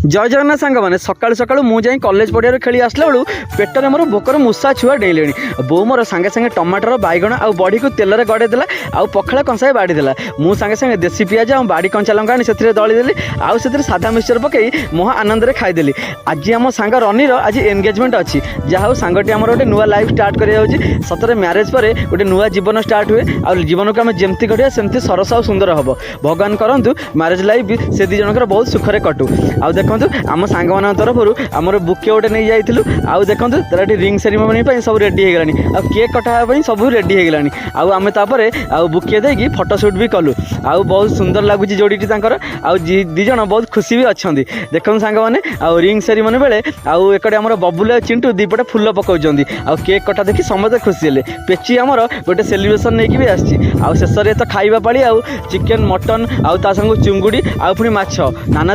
जय जगन्नाथ सांग मैंने सकाल सकाल मुझे कॉलेज पड़िया खेली आसला बेलू पेटर मोर भोकर मूसा छुआ डेले बो मोर सांगे सांगे टमाटर बैगण आ बड़ी को तेल गड़े देला आउ पखाला कंसाए बाड़ी देला मु सांगे सांगे देसी पियाज आ बाड़ी कंचा लंका आनी से दलीदेली आउ से साधा मिक्सचर पकई महा आनंद खाईदेली। आज आम सांग रनीर आज एंगेजमेंट अच्छी जहाँ सांगटी आम गोटे नुआ लाइफ स्टार्ट कर सतरे म्यारेज पर गोटे नुआ जीवन स्टार्ट हुए आ जीवन को आम जमती गढ़िया सेमती सरस आ सुंदर हम भगवान करंतु म्यारेज लाइफ भी से दी जनकर बहुत सुखरे कटू। आउ देखो आम सांग मान तरफ आमर बुके गोटे नहीं जाइलु आउ देखो तर रिंग सेरिमनी सब रेडी होगा केक कटापी सब रेडी होगलानी आउ आम तापर आउ बुके देकी फोटोशूट भी कलु आउ बहुत सुंदर लगुच जोड़ीटी आउ दिज बहुत खुशी भी अच्छा देखो सांग मैंने आउ रिंग सेरिमनी बेले आउ एकटे आम बबुल चिंटू दीपटे फुल पकाउं आउ केक कटा देखी समस्त खुशी हेले पेची आमर गोटे सेलिब्रेशन नहीं भी आस शेष तो खाइबा पाली आउ चिकेन मटन आउ ता संग चुंगुड़ी आउ पुणी माछ नाना